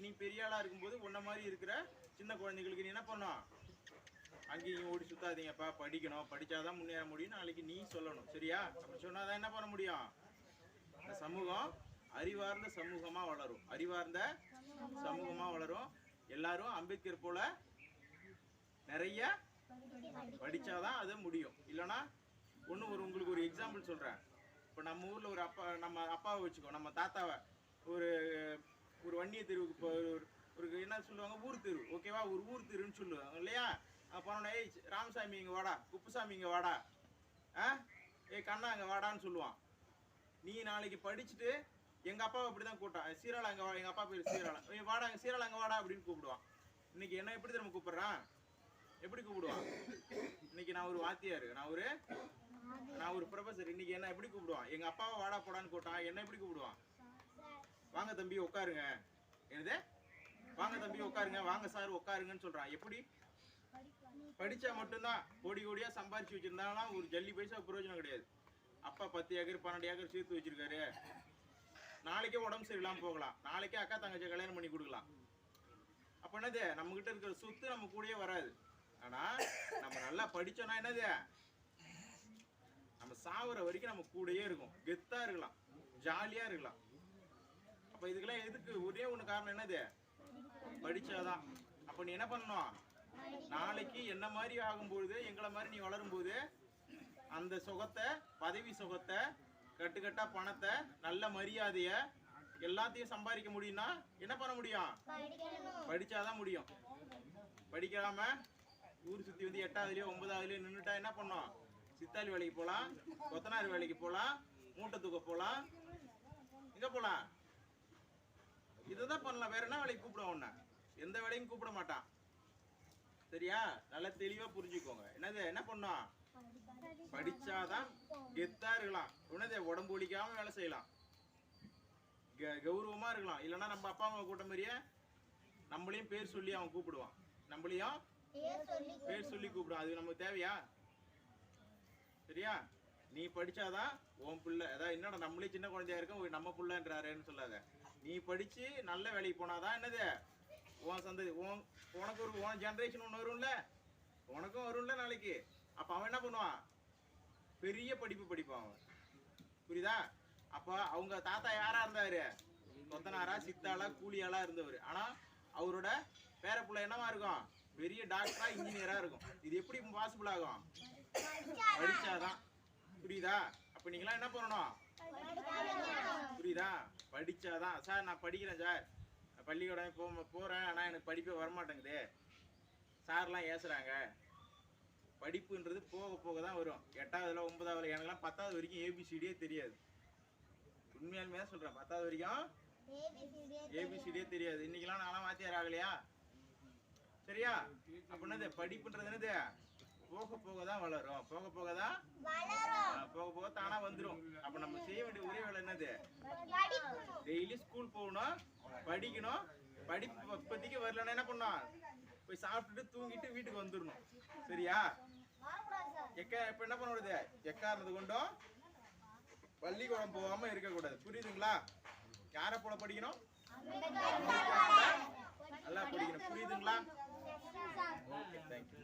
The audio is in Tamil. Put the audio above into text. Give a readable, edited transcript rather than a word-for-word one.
நீ பெரிய ஆளா இருக்கும்போது உன்ன மாதிரி இருக்கிற சின்ன குழந்தைகளுக்கு நீ என்ன பண்ணும், அங்கேயும் ஓடி சுத்தாதீங்கப்பா, படிக்கணும், படிச்சாதான் முன்னேற முடியும் நாளைக்கு நீ சொல்லணும். சரியா? அப்படி சொன்னாதான் என்ன பண்ண முடியும், இந்த சமூகம் அறிவார்ந்த சமூகமா வளரும். அறிவார்ந்த சமூகமா வளரும். எல்லாரும் அம்பேத்கர் போல நிறைய படிச்சாதான் அது முடியும். இல்லைன்னா உங்களுக்கு ஒரு எக்ஸாம்பிள் சொல்றேன். இப்போ நம்ம ஊர்ல ஒரு அப்பா, நம்ம அப்பாவை வச்சுக்கோ, நம்ம தாத்தாவை ஒரு ஒரு வன்னிய தெருவுக்கு இப்போ ஒரு என்ன சொல்லுவாங்க, ஊர் தெரு, ஓகேவா, ஒரு ஊர் தெருன்னு சொல்லுவாங்க இல்லையா. அப்போ ஏய் ராமசாமி இங்கே வாடா, குப்புசாமி இங்கே வாடா, ஏய் கண்ணா இங்கே வாடான்னு சொல்லுவான். நீ நாளைக்கு படிச்சுட்டு எங்கள் அப்பாவை அப்படி தான் கூட்டான், சீராளா அங்கே வா, எங்கள் அப்பா பேர் சீராளா, வாடா சீராளா அங்கே வாடா அப்படின்னு கூப்பிடுவான். இன்னைக்கு என்ன எப்படி நம்ம கூப்பிட்றான், எப்படி கூப்பிடுவான்? இன்னைக்கு நான் ஒரு வாத்தியார், நான் ஒரு ப்ரொஃபஸர், இன்னைக்கு என்ன எப்படி கூப்பிடுவான்? எங்கள் அப்பாவை வாடா போடான்னு கூட்டான், என்ன எப்படி கூப்பிடுவான்? வாங்க தம்பி உட்காருங்க, என்னது வாங்க தம்பி உட்காருங்க, வாங்க சார் உட்காருங்கன்னு சொல்றான். எப்படி? படிச்சா மட்டும்தான். கோடி கோடியா சம்பாரிச்சு வச்சிருந்தாலும் ஒரு ஜல்லி பைசா பிரயோஜனம் கிடையாது. அப்பா 10 ஏக்கர் 12 ஏக்கர் சேர்த்து வச்சிருக்காரு, நாளைக்கே உடம்பு சரியில்லாம போகலாம், நாளைக்கே அக்கா தங்கச்சி கல்யாணம் பண்ணி கொடுக்கலாம். அப்ப என்னது, நம்ம கிட்ட இருக்கிற சொத்து நம்ம கூடயே வராது. ஆனா நம்ம நல்லா படிச்சோம்னா என்னது, நம்ம சாவர வரைக்கும் நம்ம கூடயே இருக்கும், கெத்தா இருக்கலாம், ஜாலியா இருக்கலாம். அப்ப இதுக்கெல்லாம் எதுக்கு, ஒரே ஒண்ணு காரணம் என்னது, படிச்சாதான். அப்ப நீ என்ன பண்ணணும், நாளைக்கு என்ன மாதிரி ஆகும்போது, எங்களை மாதிரி நீ வளரும்போது அந்த சுகத்தை, பதவி சுகத்தை, கட்டுக்கட்டா பணத்தை, நல்ல மரியாதைய எல்லாத்தையும் சம்பாதிக்க முடியும்னா என்ன பண்ண முடியும், படிச்சாதான் முடியும். படிக்காம ஊர் சுத்தி வந்து 8வதுலயோ 9வதுலயோ நின்றுட்டா என்ன பண்ணோம், சித்தாளி வேலைக்கு போகலாம், கொத்தனார் வேலைக்கு போகலாம், மூட்டை தூக்க போகலாம், எங்க போகலாம், இதைதான் பண்ணலாம். வேற என்ன வேலைக்கு கூப்பிடுவோம், உன்ன எந்த வேலையும் கூப்பிட மாட்டான். சரியா? நல்லா தெளிவா புரிஞ்சுக்கோங்க. என்னது, என்ன பண்ணோம், படிச்சாதான் கெத்தா இருக்கலாம். என்னது, உடம்பு ஒழிக்காம வேலை செய்யலாம், கௌரவமா இருக்கலாம். இல்லைன்னா நம்ம அப்பா அம்மா கூட்ட மாதிரியே நம்மளையும் பேர் சொல்லி அவன் கூப்பிடுவான், நம்மளையும் பேர் சொல்லி கூப்பிடுவான். அது நமக்கு தேவையா? சரியா? நீ படிச்சாதான் உன் பிள்ளை, அதாவது என்னடா நம்மளே சின்ன குழந்தையா இருக்க நம்ம பிள்ளைன்றாருன்னு சொல்லாத. நீ படிச்சு நல்ல வேலைக்கு போனாதான் என்னது, உன் சந்ததி, உனக்கு ஒரு உன் ஜென்ரேஷன் ஒன்று வரும்ல, உனக்கும் வரும்ல நாளைக்கு. அப்போ அவன் என்ன பண்ணுவான், பெரிய படிப்பு படிப்பான் அவன். புரியுதா? அப்போ அவங்க தாத்தா யாரா இருந்தாரு, கொத்தனாரா சித்தாளா கூலியாளா இருந்தவர். ஆனா அவரோட பேர பிள்ளை என்னவா இருக்கும், பெரிய டாக்டரா இன்ஜினியரா இருக்கும். இது எப்படி பாசிபிள் ஆகும், படிச்சாதான். புரியுதா? அப்ப நீங்களாம் என்ன பண்ணணும், புரியுதா, படிச்சாதான். சார் நான் படிக்கிறேன் சார், பள்ளிக்கூடம் போறேன், ஆனா எனக்கு படிப்பே வரமாட்டேங்குது, சார்லாம் ஏசுறாங்க. படிப்புன்றது போக போக தான் வரும். 8வதுல 9வதுல, எனக்குலாம் 10வது வரைக்கும் ஏபிசிடியே தெரியாது. உண்மையாலுமே தான் சொல்றேன், 10வது வரைக்கும் ஏபிசிடியே தெரியாது. இன்னைக்கெல்லாம் நான்லாம் வாத்தியார் ஆகலையா? சரியா? அப்ப என்னது, படிப்புன்றது என்னது, போக போக தான் வளரும், போக போக தான் போக போக தானா வந்துடும். அப்ப நம்ம செய்ய வேண்டிய ஒரே வேலை என்னது, டெய்லி ஸ்கூல் போகணும், படிக்கணும். படிப்பு இப்போதைக்கு வரலன்னா என்ன பண்ணணும், போய் சாப்பிட்டுட்டு தூங்கிட்டு வீட்டுக்கு வந்துடணும். சரியா? இப்ப என்ன பண்ணுறது, எக்காரணது கொண்டும் பள்ளிக்கூடம் போகாம இருக்கக்கூடாது. புரியுதுங்களா? யாரை போல படிக்கணும், நல்லா படிக்கணும். புரியுதுங்களா? Okay, thank you.